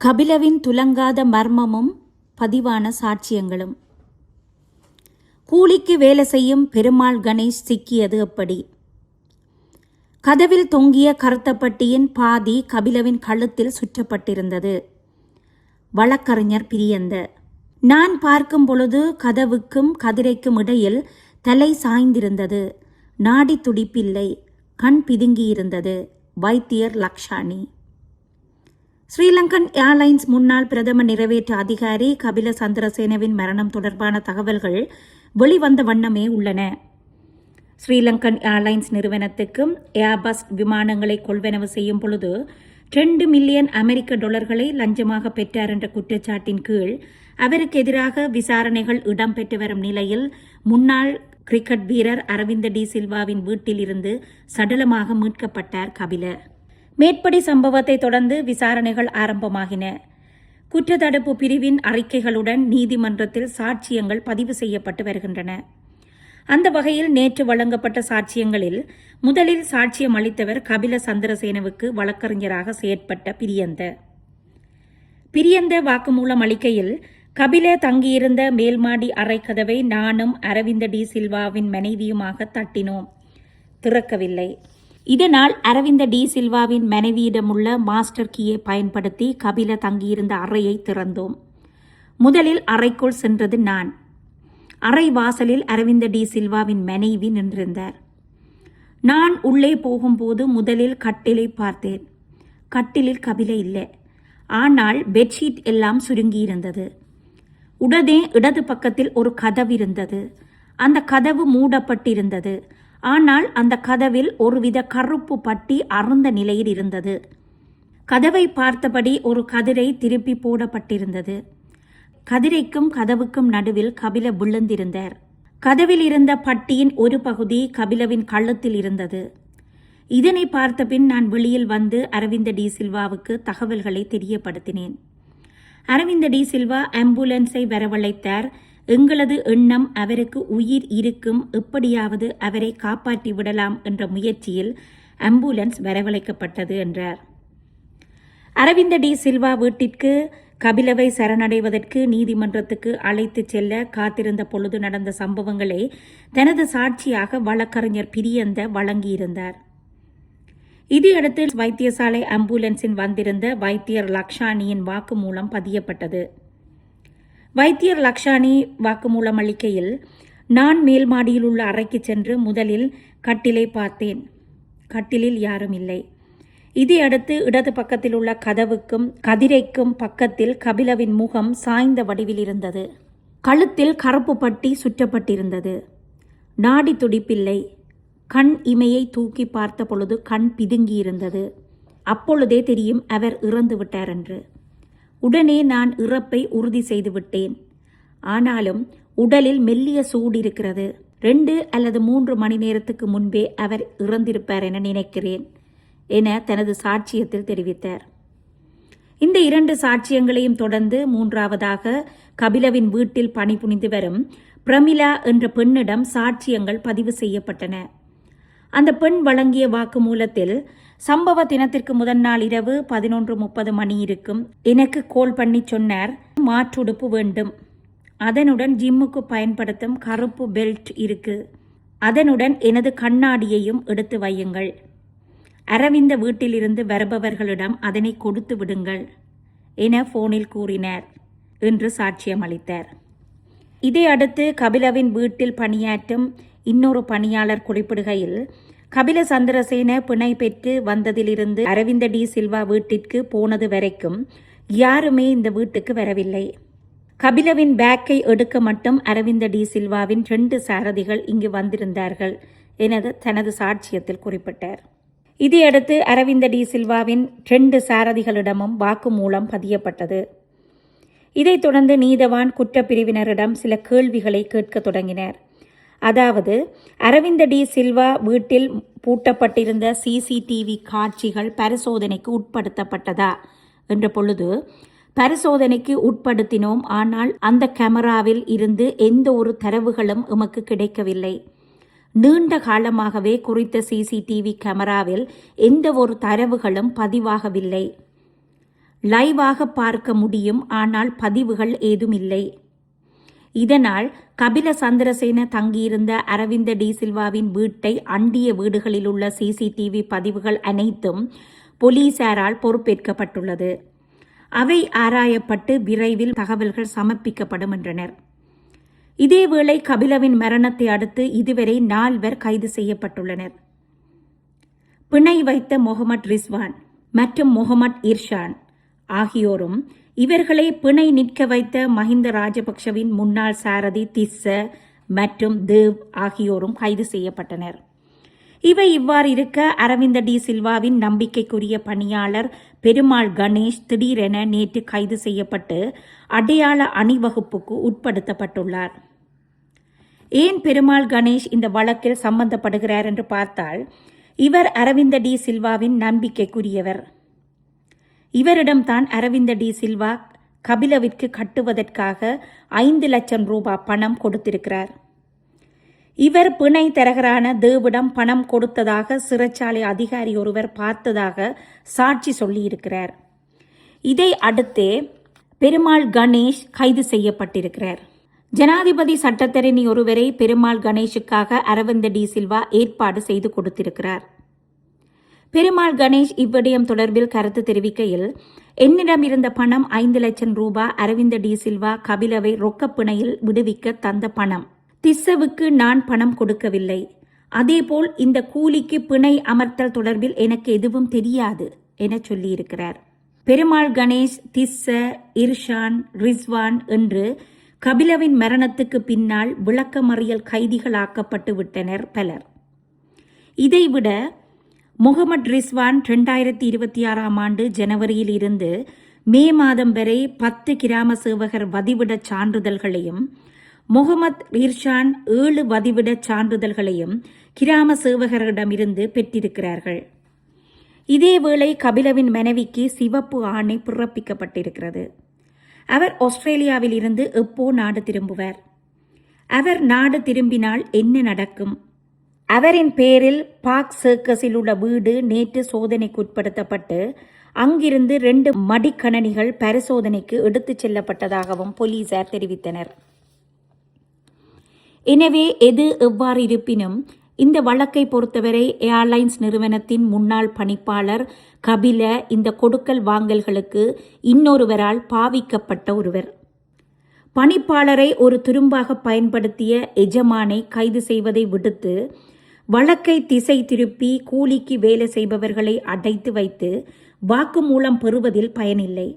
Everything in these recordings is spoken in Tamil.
கபிலவின் துலங்காத மர்மமும் பதிவான சாட்சியங்களும். கூலிக்கு வேலை செய்யும் பெருமாள் கணேஷ் சிக்கியது எப்படி? கதவில் தொங்கிய கருத்தப்பட்டியின் பாதி கபிலவின் கழுத்தில் சுற்றப்பட்டிருந்தது. வழக்கறிஞர் பிரியந்த: நான் பார்க்கும் பொழுது கதவுக்கும் கதிரைக்கும் இடையில் தலை சாய்ந்திருந்தது. நாடி துடிப்பில்லை, கண் பிதுங்கியிருந்தது. வைத்தியர் லக்ஷானி. ஸ்ரீலங்கன் ஏர்லைன்ஸ் முன்னாள் பிரதம நிறைவேற்று அதிகாரி கபில சந்திரசேனவின் மரணம் தொடர்பான தகவல்கள் வெளிவந்த வண்ணமே உள்ளன. ஸ்ரீலங்கன் ஏர்லைன்ஸ் நிறுவனத்துக்கும் ஏர்பஸ் விமானங்களை கொள்வனவு செய்யும் பொழுது 2 மில்லியன் அமெரிக்க டாலர்களை லஞ்சமாக பெற்றார் என்ற குற்றச்சாட்டின் கீழ் அவருக்கு எதிராக விசாரணைகள் இடம்பெற்று வரும் நிலையில் முன்னாள் கிரிக்கெட் வீரர் அரவிந்த டி சில்வாவின் வீட்டில் இருந்து சடலமாக மீட்கப்பட்டார் கபில. மேற்படி சம்பவத்தை தொடர்ந்து விசாரணைகள் ஆரம்பமாகின. குற்றத்தடுப்பு பிரிவின் அறிக்கைகளுடன் நீதிமன்றத்தில் சாட்சியங்கள் பதிவு செய்யப்பட்டு வருகின்றன. அந்த வகையில் நேற்று வழங்கப்பட்ட சாட்சியங்களில் முதலில் சாட்சியம் அளித்தவர் கபில சந்திரசேனவுக்கு வழக்கறிஞராக செயற்பட்ட பிரியந்த வாக்குமூலம் அளிக்கையில், கபில தங்கியிருந்த மேல்மாடி அறை கதவை நானும் அரவிந்த டி சில்வாவின் மனைவியுமாக தட்டினோம். திறக்கவில்லை. இதனால் அரவிந்த டி சில்வாவின் மனைவியிடமுள்ள மாஸ்டர் கீயை பயன்படுத்தி கபில தங்கியிருந்த அறையை திறந்தோம். முதலில் அறைக்குள் சென்றது நான். அறை வாசலில் அரவிந்த டி சில்வாவின் மனைவி நின்றிருந்தார். நான் உள்ளே போகும்போது முதலில் கட்டிலை பார்த்தேன். கட்டிலில் கபில இல்லை. ஆனால் பெட்ஷீட் எல்லாம் சுருங்கியிருந்தது. உடனே இடது பக்கத்தில் ஒரு கதவு இருந்தது. அந்த கதவு மூடப்பட்டிருந்தது. ஆனால் அந்த கதவில் ஒருவித கருப்பு பட்டி அறுந்த நிலையில் இருந்தது. கதவை பார்த்தபடி ஒரு கதிரை திருப்பி போடப்பட்டிருந்தது. கதிரைக்கும் கதவுக்கும் நடுவில் கபில விழுந்திருந்தார். கதவில் இருந்த பட்டியின் ஒரு பகுதி கபிலவின் கழுத்தில் இருந்தது. இதனை பார்த்த பின் நான் வெளியில் வந்து அரவிந்த டி சில்வாவுக்கு தகவல்களை தெரியப்படுத்தினேன். அரவிந்த டி சில்வா ஆம்புலன்ஸை வரவழைத்தார். எங்களது எண்ணம் அவருக்கு உயிர் இருக்கும், எப்படியாவது அவரை காப்பாற்றி விடலாம் என்ற முயற்சியில் ஆம்புலன்ஸ் வரவழைக்கப்பட்டது என்றார். அரவிந்த டி சில்வா வீட்டிற்கு கபிலவை சரணடைவதற்கு நீதிமன்றத்துக்கு அழைத்து செல்ல காத்திருந்த பொழுது நடந்த சம்பவங்களை தனது சாட்சியாக வழக்கறிஞர் பிரியந்த வழங்கியிருந்தார். இதையடுத்து வைத்தியசாலை ஆம்புலன்ஸில் வந்திருந்த வைத்தியர் லக்ஷானியின் வாக்குமூலம் பதியப்பட்டது. வைத்தியர் லக்ஷானி வாக்குமூலம் அளிக்கையில், நான் மேல் மாடியில் உள்ள அறைக்கு சென்று முதலில் கட்டிலை பார்த்தேன். கட்டிலில் யாரும் இல்லை. இதையடுத்து இடது பக்கத்தில் உள்ள கதவுக்கும் கதிரைக்கும் பக்கத்தில் கபிலவின் முகம் சாய்ந்த வடிவில் இருந்தது. கழுத்தில் கருப்பு பட்டி சுற்றப்பட்டிருந்தது. நாடி துடிப்பில்லை. கண் இமையை தூக்கி பார்த்த பொழுது கண் பிதுங்கியிருந்தது. அப்பொழுதே தெரியும் அவர் இறந்து விட்டார் என்று. உடனே நான் இறப்பை உறுதி செய்து விட்டேன். ஆனாலும் உடலில் மெல்லிய சூடு இருக்கிறது. 2 அல்லது 3 மணி நேரத்துக்கு முன்பே அவர் இறந்திருப்பார் என நினைக்கிறேன் என தனது சாட்சியத்தில் தெரிவித்தார். இந்த 2 சாட்சியங்களையும் தொடர்ந்து மூன்றாவதாக கபிலவின் வீட்டில் பணிபுரிந்து வரும் பிரமிளா என்ற பெண்ணிடம் சாட்சியங்கள் பதிவு செய்யப்பட்டன. அந்த பெண் வழங்கிய வாக்குமூலத்தில், சம்பவ தினத்திற்கு முதல் நாள் இரவு 11:30 மணி இருக்கும். எனக்கு கோல் பண்ணி சொன்னார், மாற்றுடுப்பு வேண்டும். அதனுடன் ஜிம்முக்கு பயன்படுத்தும் கருப்பு பெல்ட் இருக்கு. அதனுடன் எனது கண்ணாடியையும் எடுத்து வையுங்கள். அரவிந்த வீட்டிலிருந்து வருபவர்களிடம் அதனை கொடுத்து விடுங்கள் என போனில் கூறினார் என்று சாட்சியம் அளித்தார். இதையடுத்து கபிலவின் வீட்டில் பணியாற்றும் இன்னொரு பணியாளர் குறிப்பிடுகையில், கபில சந்திரசேன பிணை பெற்று வந்ததிலிருந்து அரவிந்த டி சில்வா வீட்டிற்கு போனது வரைக்கும் யாருமே இந்த வீட்டுக்கு வரவில்லை. கபிலவின் பேக்கை எடுக்க மட்டும் அரவிந்த டி சில்வாவின் 2 சாரதிகள் இங்கு வந்திருந்தார்கள் என தனது சாட்சியத்தில் குறிப்பிட்டார். இதையடுத்து அரவிந்த டி சில்வாவின் 2 சாரதிகளிடமும் வாக்குமூலம் பதியப்பட்டது. இதைத் தொடர்ந்து நீதவான் குற்றப்பிரிவினரிடம் சில கேள்விகளை கேட்க தொடங்கினார். அதாவது, அரவிந்த டி சில்வா வீட்டில் பூட்டப்பட்டிருந்த சிசிடிவி காட்சிகள் பரிசோதனைக்கு உட்படுத்தப்பட்டதா என்ற பொழுது, பரிசோதனைக்கு உட்படுத்தினோம். ஆனால் அந்த கேமராவில் இருந்து எந்த ஒரு தரவுகளும் எமக்கு கிடைக்கவில்லை. நீண்ட காலமாகவே குறித்த சிசிடிவி கேமராவில் எந்த ஒரு தரவுகளும் பதிவாகவில்லை. லைவாக பார்க்க முடியும், ஆனால் பதிவுகள் ஏதும் இல்லை. இதனால் கபில சந்திரசேன தங்கியிருந்த அரவிந்த டி சில்வாவின் வீட்டை அண்டிய வீடுகளில் உள்ள சிசிடிவி பதிவுகள் அனைத்தும் போலீசாரால் பொறுப்பேற்கப்பட்டுள்ளது. அவை ஆராயப்பட்டு விரைவில் தகவல்கள் சமர்ப்பிக்கப்படும் என்றனர். இதேவேளை கபிலவின் மரணத்தை அடுத்து இதுவரை 4 கைது செய்யப்பட்டுள்ளனர். பிணை வைத்த முகமது ரிஸ்வான் மற்றும் முகமது இர்ஷான் ஆகியோரும், இவர்களை பிணை நிற்க வைத்த மஹிந்த ராஜபக்ஷவின் முன்னாள் சாரதி திஸ்ஸ மற்றும் தேவ் ஆகியோரும் கைது செய்யப்பட்டனர். இவை இவ்வாறு இருக்க, அரவிந்த டி சில்வாவின் நம்பிக்கைக்குரிய பணியாளர் பெருமாள் கணேஷ் திடீரென நேற்று கைது செய்யப்பட்டு அடையாள அணிவகுப்புக்கு உட்படுத்தப்பட்டுள்ளார். ஏன் பெருமாள் கணேஷ் இந்த வழக்கில் சம்பந்தப்படுகிறார் என்று பார்த்தால், இவர் அரவிந்த டி சில்வாவின் நம்பிக்கைக்குரியவர். இவரிடம்தான் அரவிந்த டி சில்வா கபிலவிற்கு கட்டுவதற்காக 5 லட்சம் ரூபாய் பணம் கொடுத்திருக்கிறார். இவர் பிணை தரகரான தேவிடம் பணம் கொடுத்ததாக சிறைச்சாலை அதிகாரி ஒருவர் பார்த்ததாக சாட்சி சொல்லியிருக்கிறார். இதை அடுத்தே பெருமாள் கணேஷ் கைது செய்யப்பட்டிருக்கிறார். ஜனாதிபதி சட்டத்தரணி ஒருவரை பெருமாள் கணேஷுக்காக அரவிந்த டி சில்வா ஏற்பாடு செய்து கொடுத்திருக்கிறார். பெருமாள் கணேஷ் இவ்விடயம் தொடர்பில் கருத்து தெரிவிக்கையில், என்னிடம் இருந்த பணம் 5 லட்சம் ரூபாய் அரவிந்த டி சில்வா கபிலவை ரொக்கப்பிணையில் விடுவிக்க தந்த பணம். திஸ்ஸவுக்கு நான் பணம் கொடுக்கவில்லை. அதேபோல் இந்த கூலிக்கு பிணை அமர்த்தல் தொடர்பில் எனக்கு எதுவும் தெரியாது என சொல்லியிருக்கிறார். பெருமாள் கணேஷ், திஸ்ஸ, இர்ஷான், ரிஸ்வான் என்று கபிலவின் மரணத்துக்கு பின்னால் விளக்கமறியல் கைதிகளாக்கப்பட்டு விட்டனர் பலர். இதைவிட முகமது ரிஸ்வான் 2026ஆம் ஆண்டு ஜனவரியில் இருந்து மே மாதம் வரை 10 கிராம சேவகர் வதிவிடச் சான்றிதழ்களையும், முகமது இர்ஷான் 7 வதிவிடச் சான்றிதழ்களையும் கிராம சேவகரிடமிருந்து பெற்றிருக்கிறார்கள். இதேவேளை கபிலவின் மனைவிக்கு சிவப்பு ஆணை பிறப்பிக்கப்பட்டிருக்கிறது. அவர் ஆஸ்திரேலியாவில் இருந்து எப்போ நாடு திரும்புவார்? அவர் நாடு திரும்பினால் என்ன நடக்கும்? அவரின் பேரில் பார்க் சர்க்கஸில் உள்ள வீடு நேற்று சோதனைக்குட்படுத்தப்பட்டு அங்கிருந்து 2 மடிக்கணனிகள் பரிசோதனைக்கு எடுத்துச் செல்லப்பட்டதாகவும் போலீசார் தெரிவித்தனர். எனவே எது எவ்வாறு இருப்பினும் இந்த வழக்கை பொறுத்தவரை ஏர்லைன்ஸ் நிறுவனத்தின் முன்னாள் பணிப்பாளர் கபில இந்த கொடுக்கல் வாங்கல்களுக்கு இன்னொருவரால் பாவிக்கப்பட்ட ஒருவர். பணிப்பாளரை ஒரு துரும்பாக பயன்படுத்திய எஜமானை கைது செய்வதை விடுத்து வழக்கை திசை திருப்பி கூலிக்கு வேலை செய்பவர்களை அடைத்து வைத்து வாக்குமூலம் பெறுவதில் பயனில்லை.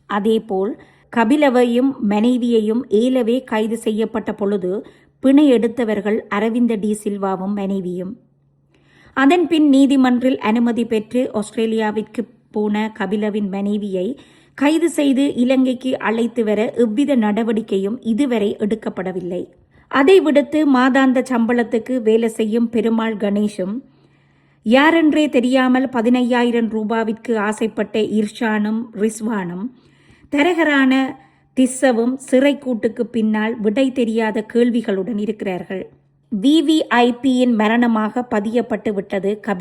அதேபோல் கபிலவையும் மனைவியையும் ஏலவே கைது செய்யப்பட்ட பொழுது பிணை எடுத்தவர்கள் அரவிந்த டி சில்வாவும் மனைவியும். அதன்பின் நீதிமன்றில் அனுமதி பெற்று ஆஸ்திரேலியாவிற்கு போன கபிலவின் மனைவியை கைது செய்து இலங்கைக்கு அழைத்து வர எவ்வித நடவடிக்கையும் இதுவரை எடுக்கப்படவில்லை. அதை விடுத்து மாதாந்த சம்பளத்துக்கு வேலை செய்யும் பெருமாள் கணேஷும், யாரென்றே தெரியாமல் 15,000 ரூபாவிற்கு ஆசைப்பட்ட இர்ஷானும் ரிஸ்வானும், தரகரான திஸ்ஸவும் சிறைக்கூட்டுக்கு பின்னால் விடை தெரியாத கேள்விகளுடன் இருக்கிறார்கள். VVIPயின் மரணமாக பதியப்பட்டு விட்டது கபில.